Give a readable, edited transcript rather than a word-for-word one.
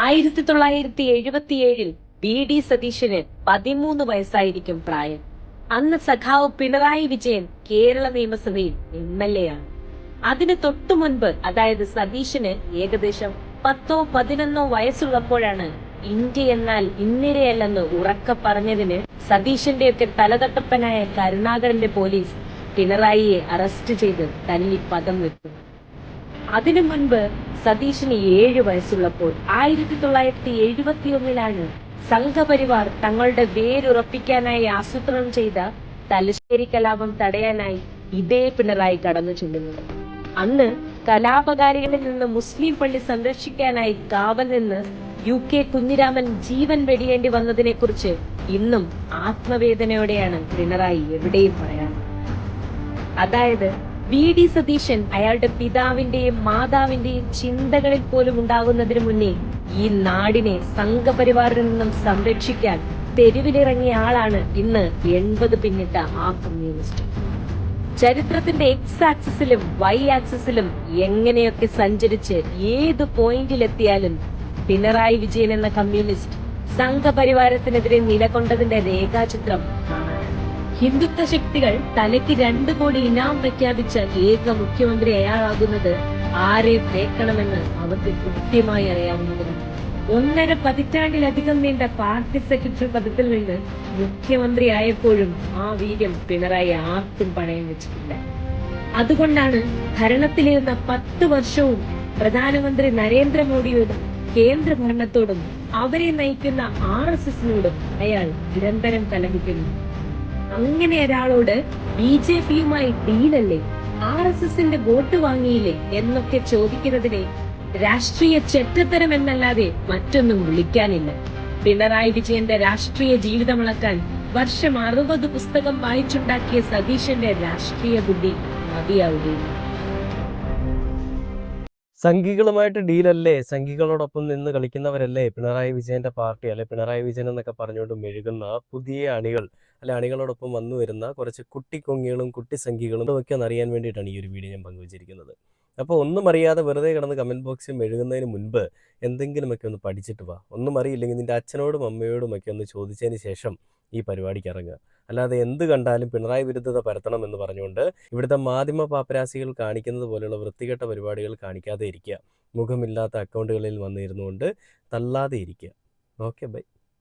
1977 BD സതീശന് 13 വയസ്സായിരിക്കും പ്രായം. അന്ന് സഖാവ് പിണറായി വിജയൻ കേരള നിയമസഭയിൽ MLA ആണ്. അതിന് തൊട്ടു മുൻപ്, അതായത് സതീശന് ഏകദേശം 10-11 വയസ്സുള്ളപ്പോഴാണ് ഇന്ത്യ എന്നാൽ ഇന്ദിരയല്ലെന്ന് ഉറക്കെ പറഞ്ഞതിന് സതീശന്റെയൊക്കെ തലതട്ടപ്പനായ കരുണാകരന്റെ പോലീസ് പിണറായിയെ അറസ്റ്റ് ചെയ്ത് തല്ലി പദം വെച്ചു. അതിനു മുൻപ് സതീശന് 7 വയസ്സുള്ളപ്പോൾ 1971 സംഘപരിവാർ തങ്ങളുടെ വേരുറപ്പിക്കാനായി ആസൂത്രണം ചെയ്ത തലശ്ശേരി കലാപം തടയാനായി ഇതേ പിണറായി കടന്നു ചെല്ലുന്നത്. അന്ന് കലാപകാരികളിൽ നിന്ന് മുസ്ലിം പള്ളി സംരക്ഷിക്കാനായി കാവൽ നിന്ന് UK കുഞ്ഞിരാമൻ ജീവൻ വെടിയേണ്ടി വന്നതിനെ കുറിച്ച് ഇന്നും ആത്മവേദനയോടെയാണ് പിണറായി എവിടെയും പറയാറ്. അതായത് VD സതീശൻ അയാളുടെ പിതാവിന്റെയും മാതാവിന്റെയും ചിന്തകളിൽ പോലും ഉണ്ടാകുന്നതിന് മുന്നേ ഈ നാടിനെ സംഘപരിവാറിൽ നിന്നും സംരക്ഷിക്കാൻ തെരുവിലിറങ്ങിയ ആളാണ് ഇന്ന് 80 പിന്നിട്ട ആ കമ്മ്യൂണിസ്റ്റ്. ചരിത്രത്തിന്റെ X ആക്സിസിലും Y ആക്സിസിലും എങ്ങനെയൊക്കെ സഞ്ചരിച്ച് ഏത് പോയിന്റിലെത്തിയാലും പിണറായി വിജയൻ എന്ന കമ്മ്യൂണിസ്റ്റ് സംഘപരിവാരത്തിനെതിരെ നിലകൊണ്ടതിന്റെ രേഖാചിത്രം കാണാൻ. ഹിന്ദുത്വ ശക്തികൾ തലയ്ക്ക് 2 കോടി ഇനാം പ്രഖ്യാപിച്ച ഏക മുഖ്യമന്ത്രി അയാളാകുന്നത് ആരെ ഭയക്കണമെന്ന് അവർക്ക് കൃത്യമായി അറിയാവുന്നതിന് 1.5 പതിറ്റാണ്ടിലധികം നീണ്ട പാർട്ടി സെക്രട്ടറി പദത്തിൽ നിന്ന് മുഖ്യമന്ത്രി ആയപ്പോഴും ആ വീര്യം പിണറായി ആർക്കും പണയം വെച്ചിട്ടില്ല. അതുകൊണ്ടാണ് ഭരണത്തിലിരുന്ന 10 വർഷവും പ്രധാനമന്ത്രി നരേന്ദ്രമോദിയോടും കേന്ദ്ര ഭരണത്തോടും അവരെ നയിക്കുന്ന RSSനോടും അയാൾ നിരന്തരം കലഹിക്കുന്നു. അങ്ങനെ ഒരാളോട് BJPയുമായി ഡീലല്ലേ, RSSന്റെ വോട്ട് വാങ്ങിയില്ലേ എന്നൊക്കെ ചോദിക്കുന്നതിനെ രാഷ്ട്രീയ ചെറ്റത്തരം എന്നല്ലാതെ മറ്റൊന്നും വിളിക്കാനില്ല. പിണറായി വിജയന്റെ രാഷ്ട്രീയ ജീവിതമളക്കാൻ വർഷം 60 പുസ്തകം വായിച്ചുണ്ടാക്കിയ സതീശന്റെ രാഷ്ട്രീയ ബുദ്ധി മതിയാവുകയില്ല. സംഘികളുമായിട്ട് ഡീലല്ലേ, സംഘികളോടൊപ്പം നിന്ന് കളിക്കുന്നവരല്ലേ പിണറായി വിജയന്റെ പാർട്ടി, അല്ലെ പിണറായി വിജയൻ എന്നൊക്കെ പറഞ്ഞുകൊണ്ട് മെഴുകുന്ന പുതിയ അണികൾ, അല്ലെ അണികളോടൊപ്പം വന്നു വരുന്ന കുറച്ച് കുട്ടിക്കൊങ്ങികളും കുട്ടി സംഘികളും ഒക്കെ അറിയാൻ വേണ്ടിയിട്ടാണ് ഈ ഒരു വീഡിയോ ഞാൻ പങ്കുവച്ചിരിക്കുന്നത്. അപ്പോൾ ഒന്നും അറിയാതെ വെറുതെ കിടന്ന് കമൻറ്റ് ബോക്സിൽ മെഴുകുന്നതിന് മുൻപ് എന്തെങ്കിലുമൊക്കെ ഒന്ന് പഠിച്ചിട്ട് വാ. ഒന്നും അറിയില്ലെങ്കിൽ നിൻ്റെ അച്ഛനോടും അമ്മയോടും ഒക്കെ ഒന്ന് ചോദിച്ചതിന് ശേഷം ഈ പരിപാടിക്ക് ഇറങ്ങുക. അല്ലാതെ എന്ത് കണ്ടാലും പിണറായി വിരുദ്ധത പരത്തണം എന്ന് പറഞ്ഞുകൊണ്ട് ഇവിടുത്തെ മാധ്യമ പാപ്പരാസികൾ കാണിക്കുന്നത് പോലെയുള്ള വൃത്തികെട്ട പരിപാടികൾ കാണിക്കാതെ ഇരിക്കുക. മുഖമില്ലാത്ത അക്കൗണ്ടുകളിൽ വന്നിരുന്നുകൊണ്ട് തള്ളാതെ ഇരിക്കുക. Okay, by.